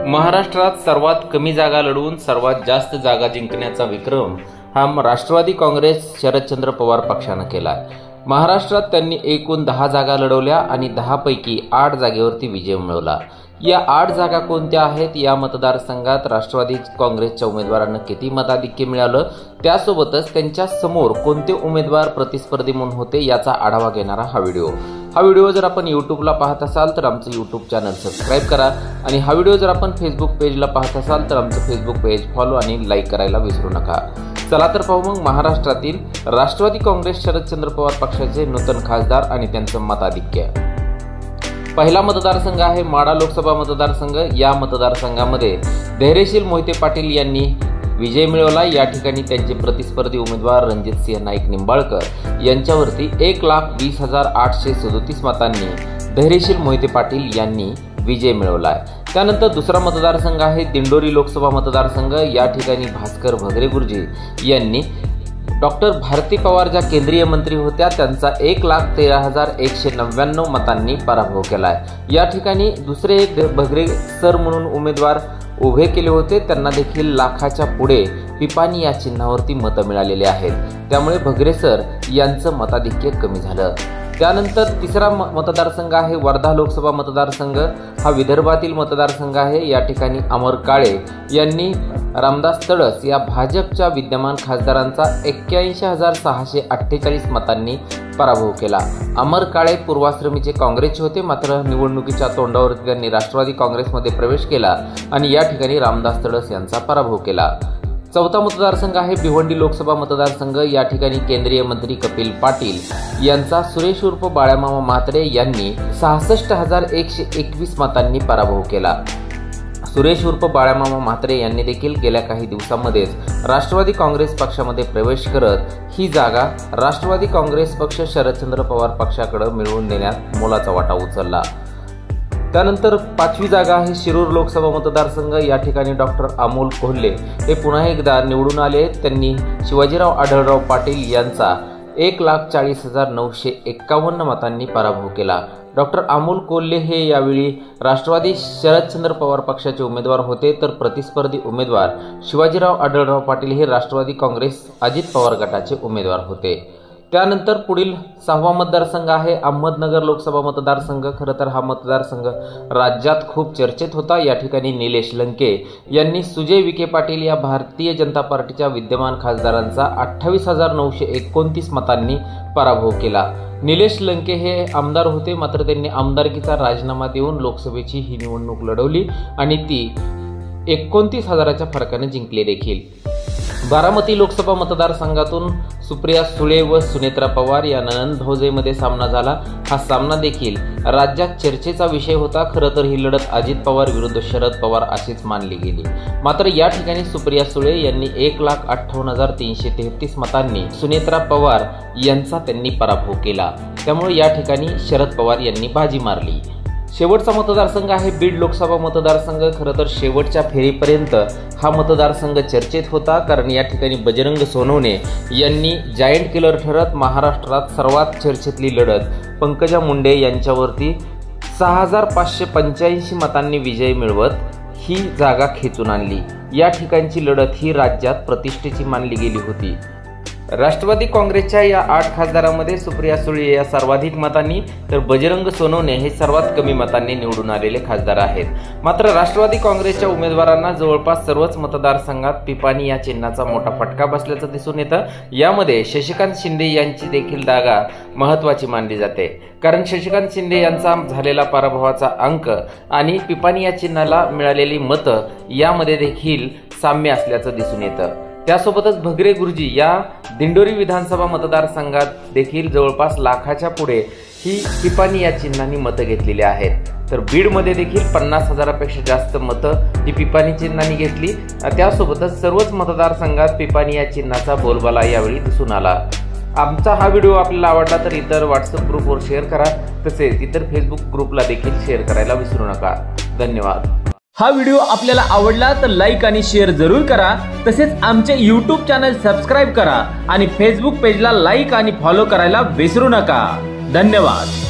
महाराष्ट्रात सर्वात कमी जागा लढवून सर्वात जास्त जागा जिंकण्याचा विक्रम हा राष्ट्रवादी काँग्रेस शरदचंद्र पवार पक्षाने केला आहे। महाराष्ट्रात त्यांनी एकूण 10 जागा लढवल्या आणि 10 पैकी 8 जागेवरती विजय मिळवला। या 8 जागा कोणत्या आहेत, या मतदारसंघात राष्ट्रवादी काँग्रेसच्या उमेदवारांना किती मताधिक्य मिळालं, त्यासोबतच त्यांच्या समोर कोणते उमेदवार प्रतिस्पर्धी म्हणून होते याचा आढावा घेणारा हा व्हिडिओ जर आपण यूट्यूबला पाहत असाल तर आमचं यूट्यूब चॅनल सबस्क्राइब करा आणि हा व्हिडिओ जर आपण फेसबुक पेजला पाहत असाल तर आमचं फेसबुक पेज फॉलो आणि लाईक करायला विसरू नका। चला तर पाहू मग महाराष्ट्रातील राष्ट्रवादी काँग्रेस शरदचंद्र पवार पक्षाचे नूतन खासदार आणि त्यांचं मताधिक्य। पहिला मतदारसंघ आहे माढा लोकसभा मतदारसंघ। या मतदारसंघामध्ये धैर्यशील मोहिते पाटील यांनी विजय मिळवला। या ठिकाणी त्यांचे प्रतिस्पर्धी उमेदवार रणजितसिंह नाईक निंबाळकर यांच्यावरती 1,20,837 मतांनी धैर्यशील मोहिते पाटील यांनी विजय मिळवला आहे। त्यानंतर दुसरा मतदारसंघ आहे दिंडोरी लोकसभा मतदारसंघ। या ठिकाणी भास्कर भगरे गुरुजी यांनी डॉक्टर भारती पवार ज्या केंद्रीय मंत्री होत्या त्यांचा 1,13,199 मतांनी पराभव केला आहे। या ठिकाणी दुसरे एक भगरे सर म्हणून उमेदवार उभे केले होते, त्यांना देखील लाखाच्या पुढे पिपाणी या चिन्हावरती मतं मिळालेली आहेत, त्यामुळे भगरे सर यांचं मताधिक्य कमी झालं। त्यानंतर तिसरा मतदारसंघ आहे वर्धा लोकसभा मतदारसंघ। हा विदर्भातील मतदारसंघ आहे। या ठिकाणी अमर काळे यांनी रामदास तडस या भाजपच्या विद्यमान खासदारांचा 81,648 मतांनी पराभव केला। अमर काळे पूर्वाश्रमीचे काँग्रेसचे होते, मात्र निवडणुकीच्या तोंडावरती त्यांनी राष्ट्रवादी काँग्रेसमध्ये प्रवेश केला आणि या ठिकाणी रामदास तडस यांचा पराभव केला। चौथा मतदारसंघ आहे भिवंडी लोकसभा मतदारसंघ। या ठिकाणी केंद्रीय मंत्री कपिल पाटील यांचा सुरेश उर्फ बाळामामा म्हात्रे यांनी 66,121 मतांनी पराभव केला। सुरेश उर्फ बाळामामा म्हात्रे यांनी देखील गेल्या काही दिवसांमध्येच राष्ट्रवादी काँग्रेस पक्षामध्ये प्रवेश करत ही जागा राष्ट्रवादी काँग्रेस पक्ष शरदचंद्र पवार पक्षाकडे मिळवून देण्यात मोलाचा वाटा उचलला। त्यानंतर पाचवी जागा आहे शिरूर लोकसभा मतदारसंघ। या ठिकाणी डॉक्टर अमोल कोल्हे हे पुन्हा एकदा निवडून आले। त्यांनी शिवाजीराव आढळराव पाटील यांचा 1,40,951 मतांनी पराभव केला। डॉक्टर अमोल कोल्हे हे यावेळी राष्ट्रवादी शरदचंद्र पवार पक्षाचे उमेदवार होते, तर प्रतिस्पर्धी उमेदवार शिवाजीराव आढळराव पाटील हे राष्ट्रवादी काँग्रेस अजित पवार गटाचे उमेदवार होते। त्यानंतर पुढील 6वा मतदारसंघ आहे अहमदनगर लोकसभा मतदारसंघ। खरं तर हा मतदारसंघ राज्यात खूप चर्चेत होता। या ठिकाणी निलेश लंके यांनी सुजय विखे पाटील या भारतीय जनता पार्टीच्या विद्यमान खासदारांचा 28,929 मतांनी पराभव केला। निलेश लंके हे आमदार होते, मात्र त्यांनी आमदारकीचा राजीनामा देऊन लोकसभेची ही निवडणूक लढवली आणि ती 29,000च्या फरकाने जिंकली देखील। बारामती लोकसभा मतदारसंघातून सुप्रिया सुळे व सुनेत्रा पवार या नणंद भाऊजाईमध्ये सामना झाला। हा सामना देखील राज्यात चर्चेचा विषय होता। खरं तर ही लढत अजित पवार विरुद्ध शरद पवार अशीच मानली गेली, मात्र या ठिकाणी सुप्रिया सुळे यांनी 1,58,333 मतांनी सुनेत्रा पवार यांचा त्यांनी पराभव केला, त्यामुळे या ठिकाणी शरद पवार यांनी बाजी मारली। शेवटचा मतदारसंघ आहे बीड लोकसभा मतदारसंघ। खरं तर शेवटच्या फेरीपर्यंत हा मतदारसंघ चर्चेत होता, कारण या ठिकाणी बजरंग सोनवणे यांनी जायंट किलर ठरत महाराष्ट्रात सर्वात चर्चेतली लढत पंकजा मुंडे यांच्यावरती 6,585 मतांनी विजय मिळवत ही जागा खेचून आणली। या ठिकाणची लढत ही राज्यात प्रतिष्ठेची मानली गेली होती। राष्ट्रवादी काँग्रेसच्या या 8 खासदारांमध्ये सुप्रिया सुळे या सर्वाधिक मतांनी तर बजरंग सोनवणे हे सर्वात कमी मतांनी निवडून आलेले खासदार आहेत। मात्र राष्ट्रवादी काँग्रेसच्या उमेदवारांना जवळपास सर्वच मतदारसंघात पिपाणी या चिन्हाचा मोठा फटका बसल्याचं दिसून येतं। यामध्ये शशिकांत शिंदे यांची देखील जागा महत्त्वाची मानली जाते, कारण शशिकांत शिंदे यांचा झालेला पराभवाचा अंक आणि पिपाणी या चिन्हाला मिळालेली मतं यामध्ये देखील साम्य असल्याचं दिसून येतं। त्यासोबतच भगरे गुरुजी या दिंडोरी विधानसभा मतदारसंघात देखील जवळपास लाखाच्या पुढे ही पिपाणी या चिन्हांनी मतं घेतलेली आहेत, तर बीडमध्ये देखील 50,000पेक्षा जास्त मतं ही पिपाणी चिन्हांनी घेतली। त्यासोबतच सर्वच मतदारसंघात पिपाणी या चिन्हाचा बोलबाला यावेळी दिसून आला। आमचा हा व्हिडिओ आपल्याला आवडला तर इतर व्हॉट्सअप ग्रुपवर शेअर करा, तसेच इतर फेसबुक ग्रुपला देखील शेअर करायला विसरू नका। धन्यवाद। हा व्हिडिओ आपल्याला आवडला तर लाईक आणि शेअर जरूर करा, तसेच आमचे यूट्यूब चॅनल सबस्क्राइब करा आणि फेसबुक पेजला लाईक आणि फॉलो करायला विसरू नका। धन्यवाद।